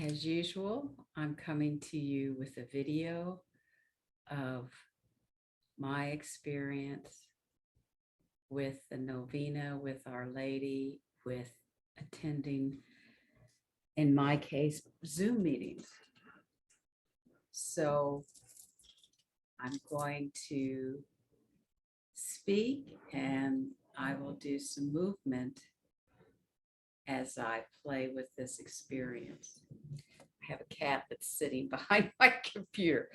As usual, I'm coming to you with a video of my experience with the Novena, with Our Lady, with attending, in my case, Zoom meetings. So I'm going to speak and I will do some movement as I play with this experience. I have a cat that's sitting behind my computer,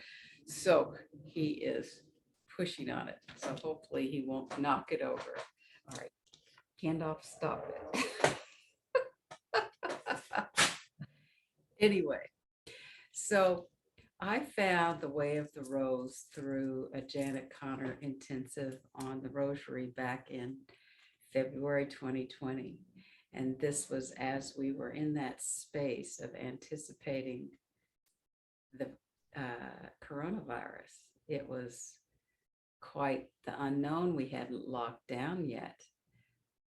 so he is pushing on it. So hopefully he won't knock it over. All right, handoff, stop it. Anyway, so I found the Way of the Rose through a Janet Connor intensive on the Rosary back in February 2020. And this was as we were in that space of anticipating the coronavirus. It was quite the unknown. We hadn't locked down yet.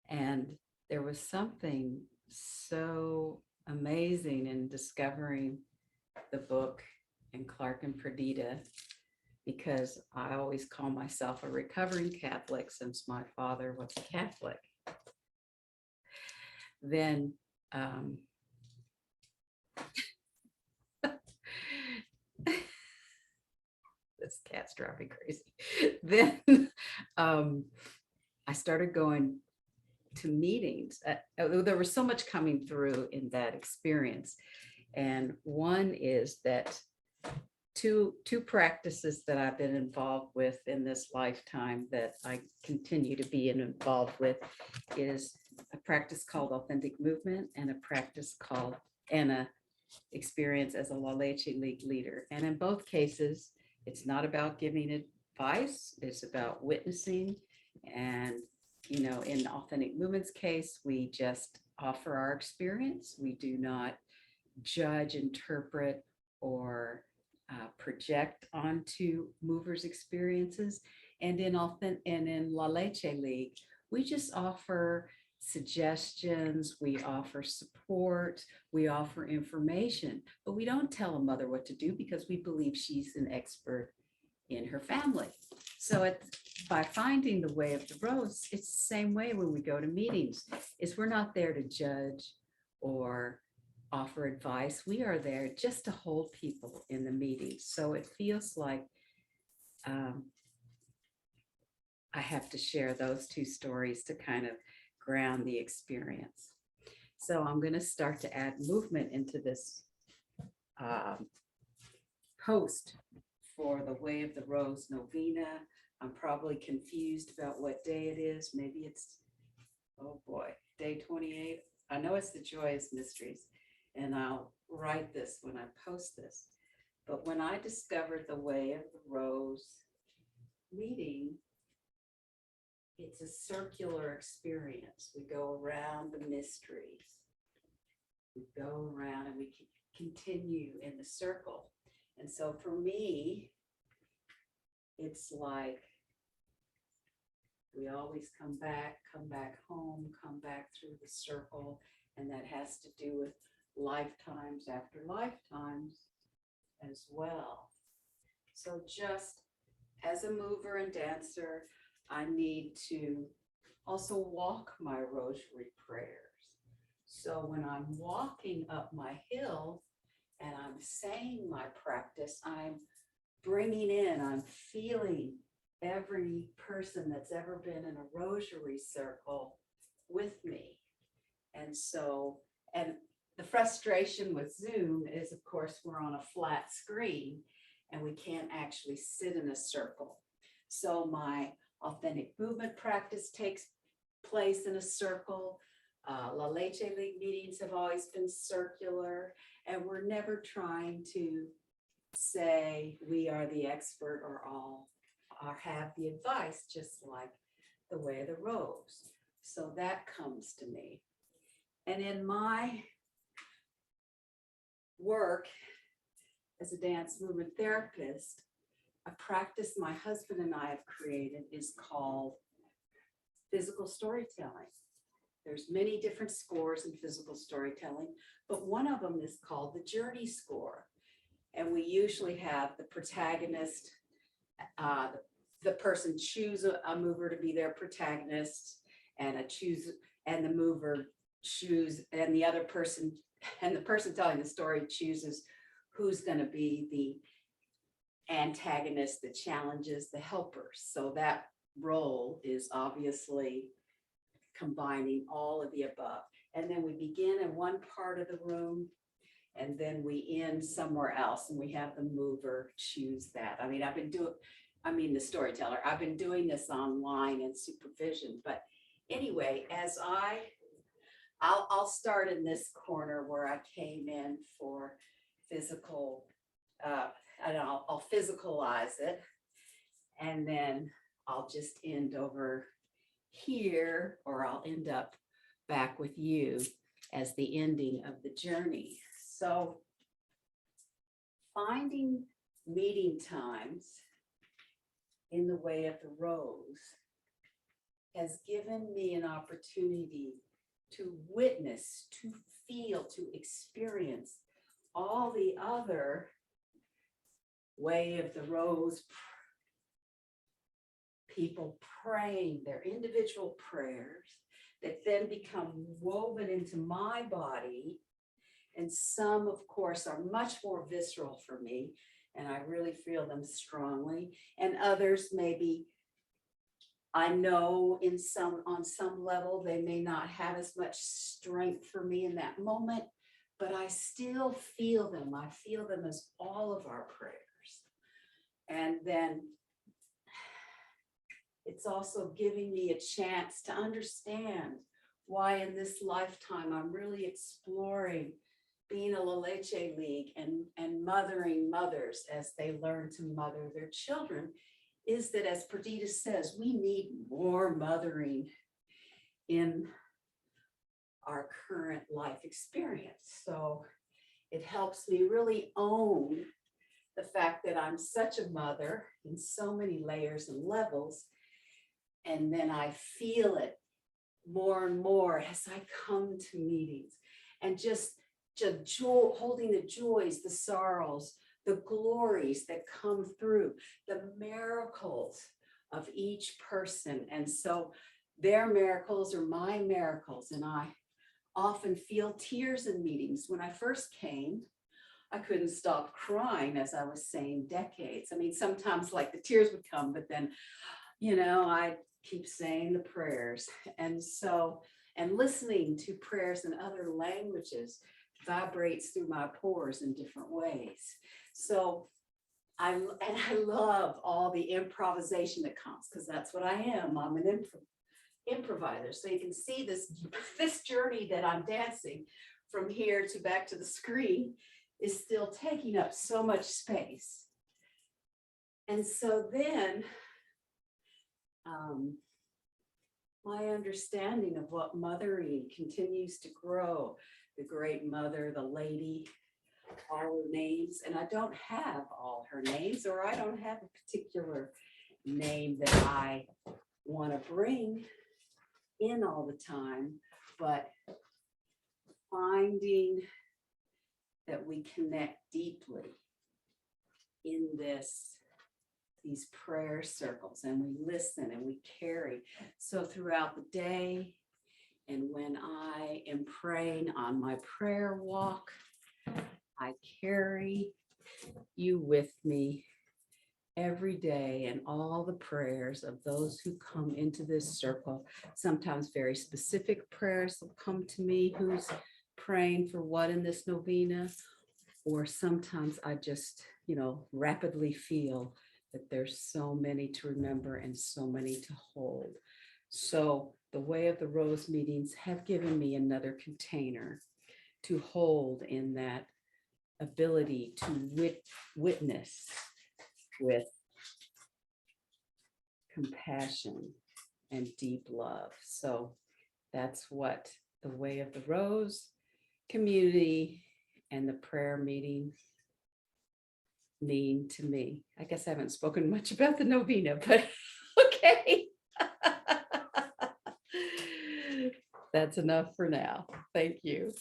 And there was something so amazing in discovering the book and Clark and Perdita, because I always call myself a recovering Catholic since my father was a Catholic. Then this cat's driving me crazy. Then I started going to meetings. There was so much coming through in that experience. And one is that two practices that I've been involved with in this lifetime that I continue to be involved with is a practice called authentic movement and a practice called a experience as a La Leche League leader. And in both cases, it's not about giving advice, it's about witnessing. And, you know, in authentic movements case, we just offer our experience. We do not judge, interpret, or project onto movers' experiences. And in La Leche League, we just offer suggestions, we offer support, we offer information, but we don't tell a mother what to do because we believe she's an expert in her family. So by finding the Way of the Rose, it's the same way when we go to meetings, is we're not there to judge or offer advice. We are there just to hold people in the meeting. So it feels like I have to share those two stories to kind of ground the experience. So I'm going to start to add movement into this post for the Way of the Rose Novena. I'm probably confused about what day it is. Maybe it's, oh boy, day 28. I know it's the Joyous Mysteries, and I'll write this when I post this. But when I discovered the Way of the Rose meeting, it's a circular experience. We go around the mysteries. We go around and we continue in the circle. And so for me, it's like we always come back home, come back through the circle. And that has to do with lifetimes after lifetimes as well. So just as a mover and dancer, I need to also walk my rosary prayers. So when I'm walking up my hill and I'm saying my practice, I'm bringing in, I'm feeling every person that's ever been in a rosary circle with me. And so, and the frustration with Zoom is, of course, we're on a flat screen and we can't actually sit in a circle. So my authentic movement practice takes place in a circle. La Leche League meetings have always been circular, and we're never trying to say we are the expert or have the advice, just like the Way of the Rose. So that comes to me. And in my work as a dance movement therapist, a practice my husband and I have created is called physical storytelling. there's many different scores in physical storytelling, but one of them is called the journey score. And we usually have the protagonist, uh, the person choose a mover to be their protagonist, and the mover choose, and the other person, and the person telling the story chooses who's going to be the antagonist, the challenges, the helpers. So that role is obviously combining all of the above. And then we begin in one part of the room, and then we end somewhere else, and we have the mover choose that. I mean, the storyteller, I've been doing this online and supervision, but anyway, I'll start in this corner where I came in for physical, and I'll physicalize it, and then I'll just end over here, or I'll end up back with you as the ending of the journey. So finding meeting times in the way of the rose has given me an opportunity to witness, to feel, to experience all the other way of the rose people praying their individual prayers that then become woven into my body. And some, of course, are much more visceral for me, and I really feel them strongly. And others, maybe I know on some level, they may not have as much strength for me in that moment, but I still feel them. I feel them as all of our prayers. And then it's also giving me a chance to understand why in this lifetime I'm really exploring being a La Leche League and mothering mothers as they learn to mother their children, is that, as Perdita says, we need more mothering in our current life experience. So it helps me really own the fact that I'm such a mother in so many layers and levels. And then I feel it more and more as I come to meetings, and just holding the joys, the sorrows, the glories that come through, the miracles of each person. And so their miracles are my miracles. And I often feel tears in meetings. When I first came, I couldn't stop crying, as I was saying, decades. I mean, sometimes like the tears would come, but then, I keep saying the prayers. And so, and listening to prayers in other languages vibrates through my pores in different ways. So I love all the improvisation that comes, because that's what I am. I'm an improviser. So you can see this journey that I'm dancing from here to back to the screen is still taking up so much space. And so then my understanding of what mothering continues to grow. The great mother, the lady, all her names. And I don't have all her names, or I don't have a particular name that I want to bring in all the time, but finding that we connect deeply in these prayer circles, and we listen and we carry. So throughout the day, and when I am praying on my prayer walk, I carry you with me every day, and all the prayers of those who come into this circle. Sometimes very specific prayers will come to me, who's praying for what in this novena, or sometimes I just, rapidly feel that there's so many to remember and so many to hold. So the Way of the Rose meetings have given me another container to hold in that ability to witness with compassion and deep love. So that's what the Way of the Rose community and the prayer meetings mean to me. I guess I haven't spoken much about the novena, but okay. That's enough for now. Thank you.